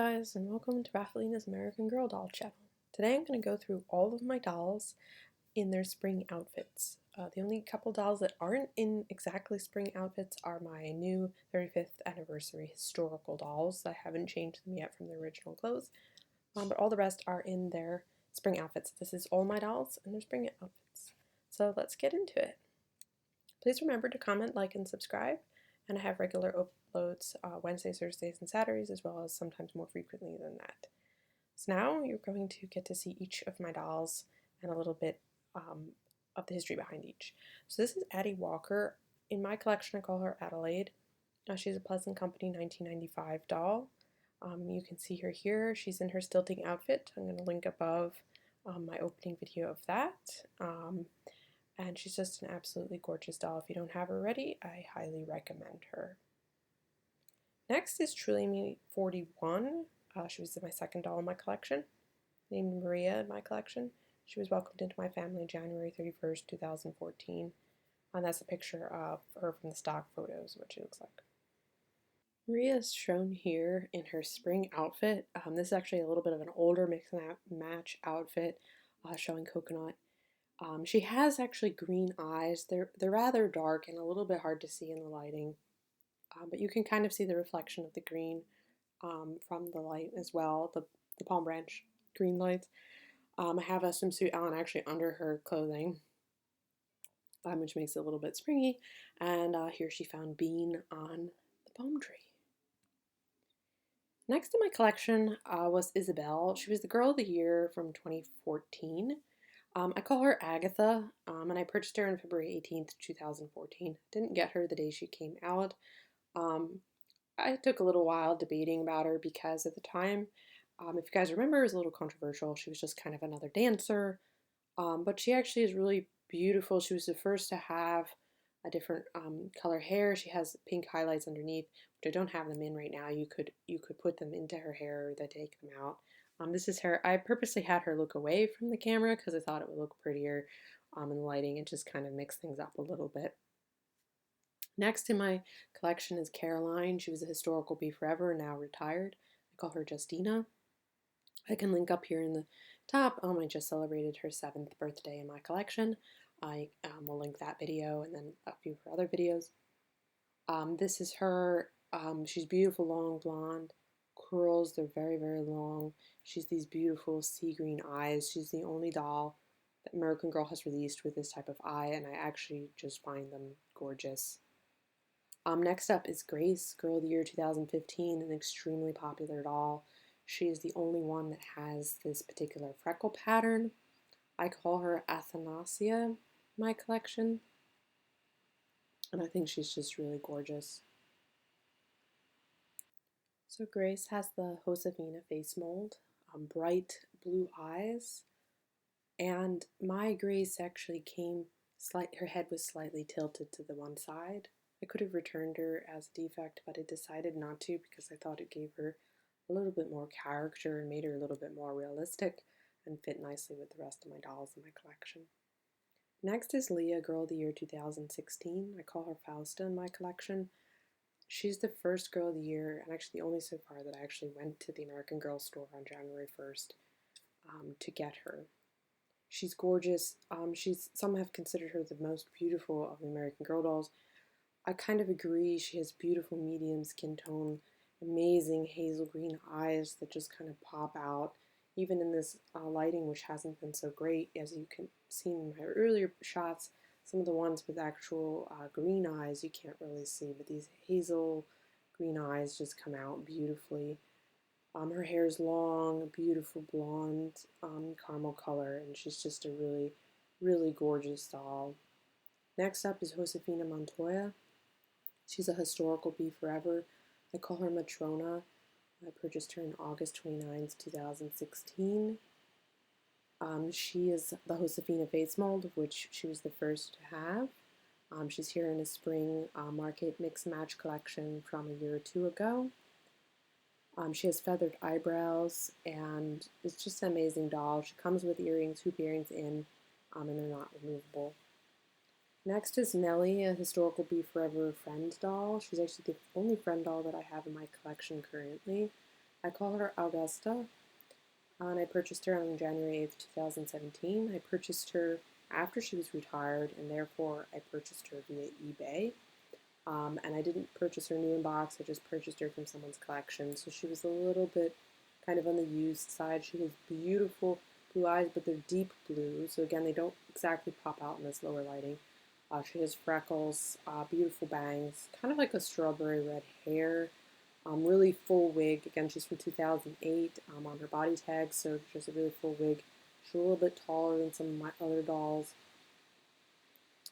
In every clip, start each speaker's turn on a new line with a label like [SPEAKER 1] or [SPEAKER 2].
[SPEAKER 1] Guys, and welcome to Raphalina's American Girl Doll channel. Today I'm going to go through all of my dolls in their spring outfits. The only couple dolls that aren't in exactly spring outfits are my new 35th anniversary historical dolls. I haven't changed them yet from their original clothes, but all the rest are in their spring outfits. This is all my dolls in their spring outfits. So let's get into it. Please remember to comment, like, and subscribe, and I have regular uploads Wednesdays, Thursdays, and Saturdays, as well as sometimes more frequently than that. So now you're going to get to see each of my dolls and a little bit of the history behind each. So this is Addie Walker. In my collection, I call her Adelaide. She's a Pleasant Company 1995 doll. You can see her here. She's in her stilting outfit. I'm going to link above my opening video of that. And she's just an absolutely gorgeous doll. If you don't have her already, I highly recommend her. Next is Truly Me 41. She was my second doll in my collection, named Maria in my collection. She was welcomed into my family January 31st, 2014. And that's a picture of her from the stock photos, what she looks like. Maria is shown here in her spring outfit. This is actually a little bit of an older mix and match outfit, showing coconut. She has actually green eyes. They're rather dark and a little bit hard to see in the lighting, but you can kind of see the reflection of the green from the light as well, the palm branch green lights. I have a swimsuit on actually under her clothing, which makes it a little bit springy, and here she found Bean on the palm tree. Next in my collection was Isabelle. She was the Girl of the Year from 2014. I call her Agatha, and I purchased her on February 18th, 2014. Didn't get her the day she came out. I took a little while debating about her because at the time, if you guys remember, it was a little controversial. She was just kind of another dancer, but she actually is really beautiful. She was the first to have a different color hair. She has pink highlights underneath, which I don't have them in right now. You could put them into her hair or then take them out. This is her. I purposely had her look away from the camera because I thought it would look prettier in the lighting and just kind of mix things up a little bit. Next in my collection is Caroline. She was a historical Be Forever, now retired. I call her Justina. I can link up here in the top. I just celebrated her 7th birthday in my collection. I will link that video and then a few of her other videos. This is her. She's beautiful, long blonde curls. They're very, very long. She's these beautiful sea green eyes. She's the only doll that American Girl has released with this type of eye, and I actually just find them gorgeous. Next up is Grace, Girl of the Year 2015, an extremely popular doll. She is the only one that has this particular freckle pattern. I call her Anastasia in my collection, and I think she's just really gorgeous. So Grace has the Josephina face mold, bright blue eyes, and my Grace actually her head was slightly tilted to the one side. I could have returned her as a defect, but I decided not to because I thought it gave her a little bit more character and made her a little bit more realistic and fit nicely with the rest of my dolls in my collection. Next is Leah, Girl of the Year 2016. I call her Fausta in my collection. She's the first Girl of the Year, and actually the only so far that I actually went to the American Girl store on January 1st to get her. She's gorgeous. Some have considered her the most beautiful of the American Girl dolls. I kind of agree. She has beautiful medium skin tone, amazing hazel green eyes that just kind of pop out, even in this lighting, which hasn't been so great. As you can see in my earlier shots, some of the ones with actual green eyes you can't really see, but these hazel green eyes just come out beautifully. Her hair is long, beautiful blonde, caramel color, and she's just a really, really gorgeous doll. Next up is Josefina Montoya. She's a historical Be Forever. I call her Matrona. I purchased her in August 29th, 2016. She is the Josefina face mold, of which she was the first to have. She's here in a spring market mix match collection from a year or two ago. She has feathered eyebrows, and it's just an amazing doll. She comes with earrings, hoop earrings in, and they're not removable. Next is Nellie, a historical Be Forever friend doll. She's actually the only friend doll that I have in my collection currently. I call her Augusta, and I purchased her on January 8th, 2017. I purchased her after she was retired, and therefore I purchased her via eBay. And I didn't purchase her new in box, I just purchased her from someone's collection. So she was a little bit kind of on the used side. She has beautiful blue eyes, but they're deep blue. So again, they don't exactly pop out in this lower lighting. She has freckles, beautiful bangs, kind of like a strawberry red hair, really full wig. Again, she's from 2008 on her body tag, so just a really full wig. She's a little bit taller than some of my other dolls.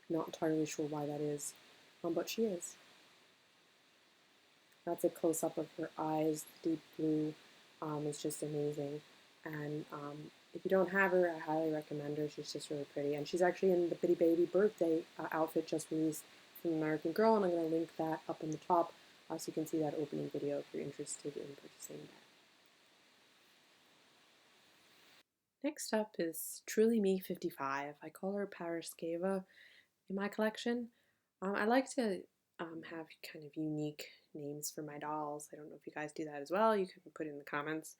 [SPEAKER 1] Not entirely sure why that is, but she is. That's a close-up of her eyes. The deep blue is just amazing. And if you don't have her, I highly recommend her. She's just really pretty. And she's actually in the Bitty Baby birthday outfit just released from American Girl, and I'm going to link that up in the top so you can see that opening video if you're interested in purchasing that. Next up is Truly Me 55. I call her Paraskeva in my collection. I like to have kind of unique names for my dolls. I don't know if you guys do that as well. You can put it in the comments.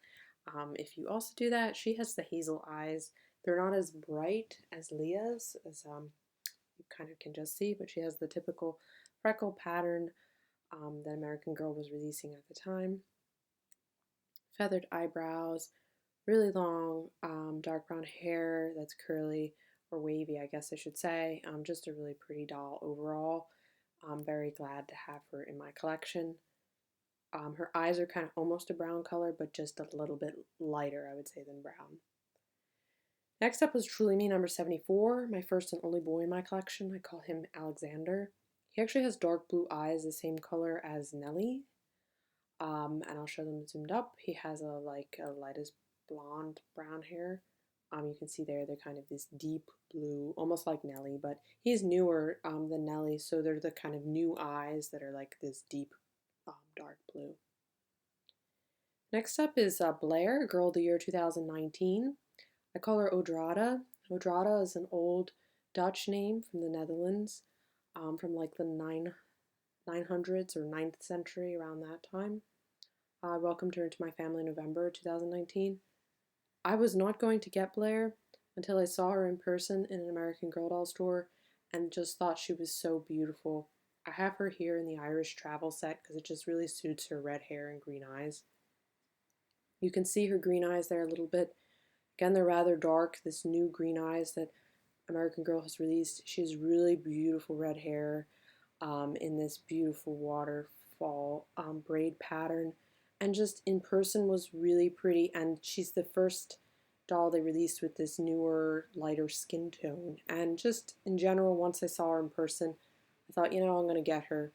[SPEAKER 1] If you also do that, she has the hazel eyes. They're not as bright as Leah's, as you kind of can just see, but she has the typical freckle pattern that American Girl was releasing at the time. Feathered eyebrows, really long, dark brown hair that's curly or wavy, I guess I should say. Just a really pretty doll overall. I'm very glad to have her in my collection. Her eyes are kind of almost a brown color, but just a little bit lighter, I would say, than brown. Next up was Truly Me number 74, my first and only boy in my collection. I call him Alexander. He actually has dark blue eyes, the same color as Nellie. And I'll show them zoomed up. He has a lightest blonde brown hair. You can see there they're kind of this deep blue, almost like Nellie, but he's newer than Nellie, so they're the kind of new eyes that are like this deep dark blue. Next up is Blair, Girl of the Year 2019. I call her Odrada. Odrada is an old Dutch name from the Netherlands, from like the 900s or 9th century, around that time. I welcomed her into my family in November 2019. I was not going to get Blair until I saw her in person in an American Girl doll store and just thought she was so beautiful. I have her here in the Irish travel set because it just really suits her red hair and green eyes. You can see her green eyes there a little bit. Again, they're rather dark, this new green eyes that American Girl has released. She has really beautiful red hair in this beautiful waterfall braid pattern. And just in person was really pretty. And she's the first doll they released with this newer, lighter skin tone. And just in general, once I saw her in person, I thought, you know, I'm going to get her.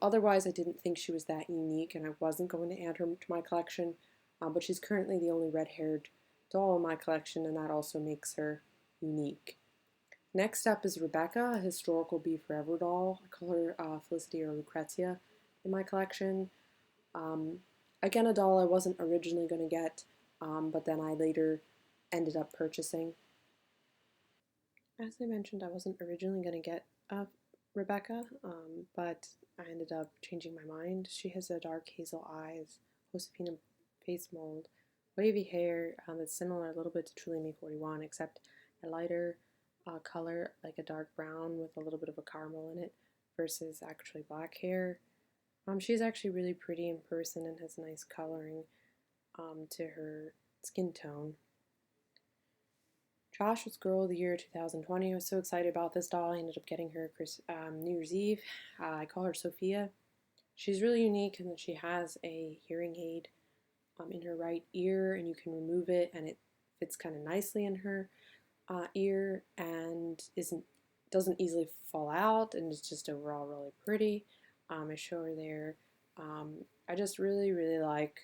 [SPEAKER 1] Otherwise, I didn't think she was that unique, and I wasn't going to add her to my collection. But she's currently the only red-haired doll in my collection, and that also makes her unique. Next up is Rebecca, a historical Be Forever doll. I call her Felicity or Lucrezia in my collection. Again, a doll I wasn't originally going to get, but then I later ended up purchasing. As I mentioned, I wasn't originally going to get Rebecca, but I ended up changing my mind. She has a dark hazel eyes, Josephina face mold, wavy hair that's similar a little bit to Truly Me 41, except a lighter color, like a dark brown with a little bit of a caramel in it, versus actually black hair. She's actually really pretty in person and has nice coloring to her skin tone. Josh was Girl of the Year 2020. I was so excited about this doll. I ended up getting her New Year's Eve. I call her Sophia. She's really unique in that she has a hearing aid in her right ear, and you can remove it, and it fits kind of nicely in her ear and doesn't easily fall out, and it's just overall really pretty. I show her there. I just really, really like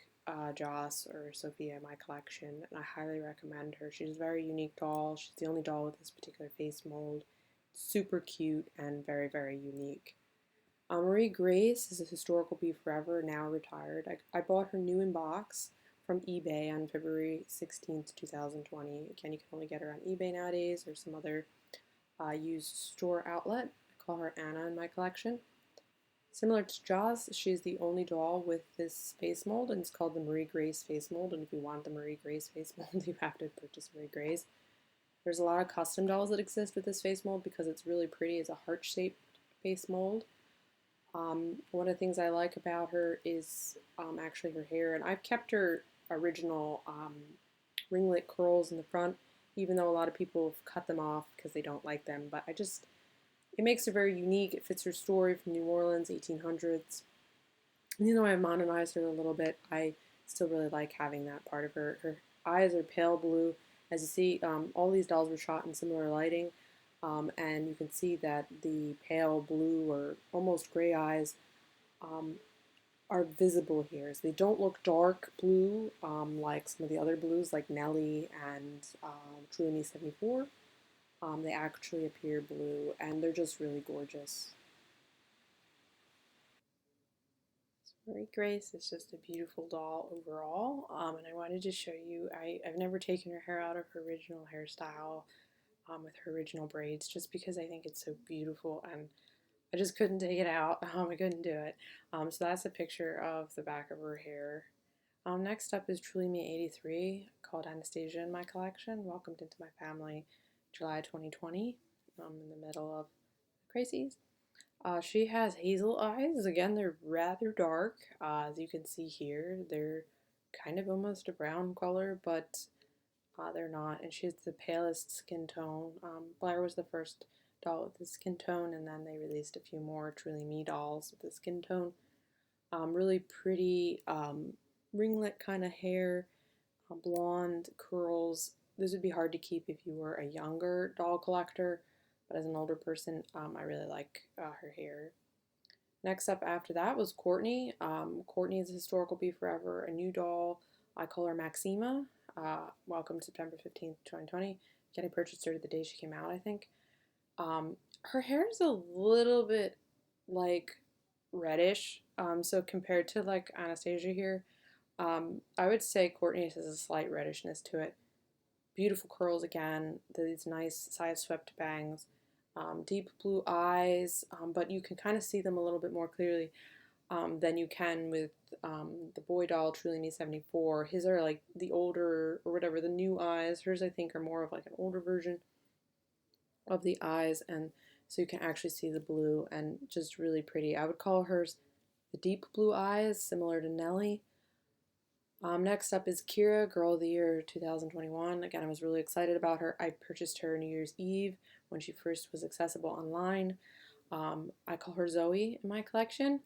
[SPEAKER 1] Joss or Sophia in my collection, and I highly recommend her. She's a very unique doll. She's the only doll with this particular face mold. Super cute and very, very unique. Marie Grace is a historical Be Forever, now retired. I bought her new in box from eBay on February 16th, 2020. Again, you can only get her on eBay nowadays or some other used store outlet. I call her Anna in my collection. Similar to Jaws, she's the only doll with this face mold, and it's called the Marie Grace face mold. And if you want the Marie Grace face mold, you have to purchase Marie Grace. There's a lot of custom dolls that exist with this face mold because it's really pretty. It's a heart-shaped face mold. One of the things I like about her is actually her hair, and I've kept her original ringlet curls in the front, even though a lot of people have cut them off because they don't like them. But it makes her very unique. It fits her story from New Orleans, 1800s. And even though I modernized her a little bit, I still really like having that part of her. Her eyes are pale blue. As you see, all these dolls were shot in similar lighting, and you can see that the pale blue or almost gray eyes um, are visible here. So they don't look dark blue like some of the other blues like Nellie and Truly 74. They actually appear blue, and they're just really gorgeous. Marie Grace is just a beautiful doll overall, and I wanted to show you, I've never taken her hair out of her original hairstyle with her original braids just because I think it's so beautiful, and I just couldn't take it out. I couldn't do it. So that's a picture of the back of her hair. Next up is Truly Me 83, called Anastasia in my collection. Welcomed into my family July 2020, in the middle of the crises. She has hazel eyes. Again, they're rather dark, as you can see here. They're kind of almost a brown color, but they're not. And she has the palest skin tone. Blair was the first doll with the skin tone, and then they released a few more Truly Me dolls with the skin tone. Really pretty ringlet kind of hair, blonde curls. This would be hard to keep if you were a younger doll collector, but as an older person, I really like her hair. Next up after that was Courtney. Courtney is a historical be forever, a new doll. I call her Maxima. Welcome September 15th, 2020. Again, I purchased her the day she came out, I think. Her hair is a little bit like reddish. So compared to like Anastasia here, I would say Courtney has a slight reddishness to it. Beautiful curls again, these nice side swept bangs, deep blue eyes, but you can kind of see them a little bit more clearly than you can with the boy doll Truly Me 74. His are like the older, or whatever, the new eyes. Hers, I think, are more of like an older version of the eyes, and so you can actually see the blue, and just really pretty. I would call hers the deep blue eyes, similar to Nellie. Next up is Kira, Girl of the Year 2021. Again, I was really excited about her. I purchased her New Year's Eve when she first was accessible online. I call her Zoe in my collection.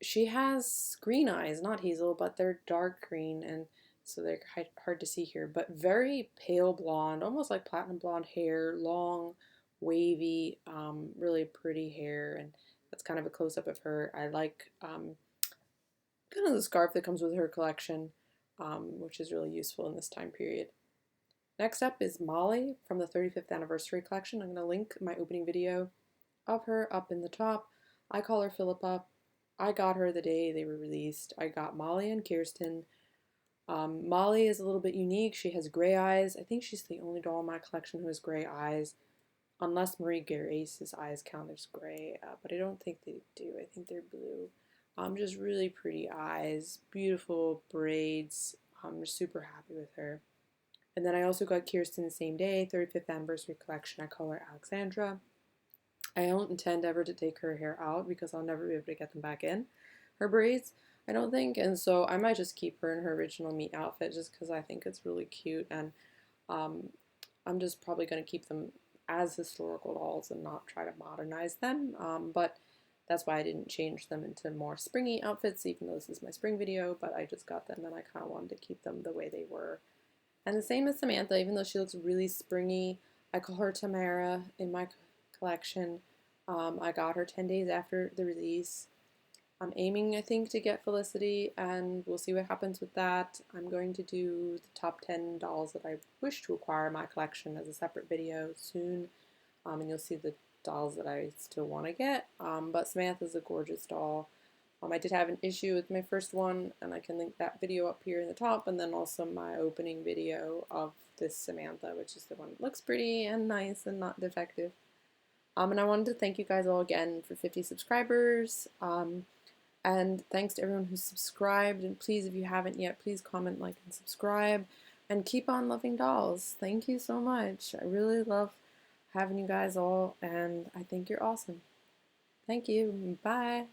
[SPEAKER 1] She has green eyes, not hazel, but they're dark green, and so they're hard to see here, but very pale blonde, almost like platinum blonde hair, long, wavy, really pretty hair, and that's kind of a close-up of her. I like kind of the scarf that comes with her collection, which is really useful in this time period. Next up is Molly from the 35th anniversary collection. I'm going to link my opening video of her up in the top. I call her Philippa. I got her the day they were released. I got Molly and Kirsten. Molly is a little bit unique. She has gray eyes. I think she's the only doll in my collection who has gray eyes, unless Marie Grace's eyes count as gray, but I don't think they do. I think they're blue. Just really pretty eyes, beautiful braids. I'm just super happy with her. And then I also got Kirsten the same day, 35th anniversary collection. I call her Alexandra. I don't intend ever to take her hair out because I'll never be able to get them back in, her braids, I don't think. And so I might just keep her in her original meat outfit just because I think it's really cute. And I'm just probably going to keep them as historical dolls and not try to modernize them. But that's why I didn't change them into more springy outfits, even though this is my spring video, but I just got them and I kind of wanted to keep them the way they were. And the same as Samantha, even though she looks really springy, I call her Tamara in my collection. I got her 10 days after the release. I'm aiming, I think, to get Felicity, and we'll see what happens with that. I'm going to do the top 10 dolls that I wish to acquire in my collection as a separate video soon, and you'll see the dolls that I still want to get. But Samantha's a gorgeous doll. I did have an issue with my first one, and I can link that video up here in the top, and then also my opening video of this Samantha, which is the one that looks pretty and nice and not defective. And I wanted to thank you guys all again for 50 subscribers. And thanks to everyone who's subscribed. And please, if you haven't yet, please comment, like, and subscribe. And keep on loving dolls. Thank you so much. I really love having you guys all, and I think you're awesome. Thank you. Bye.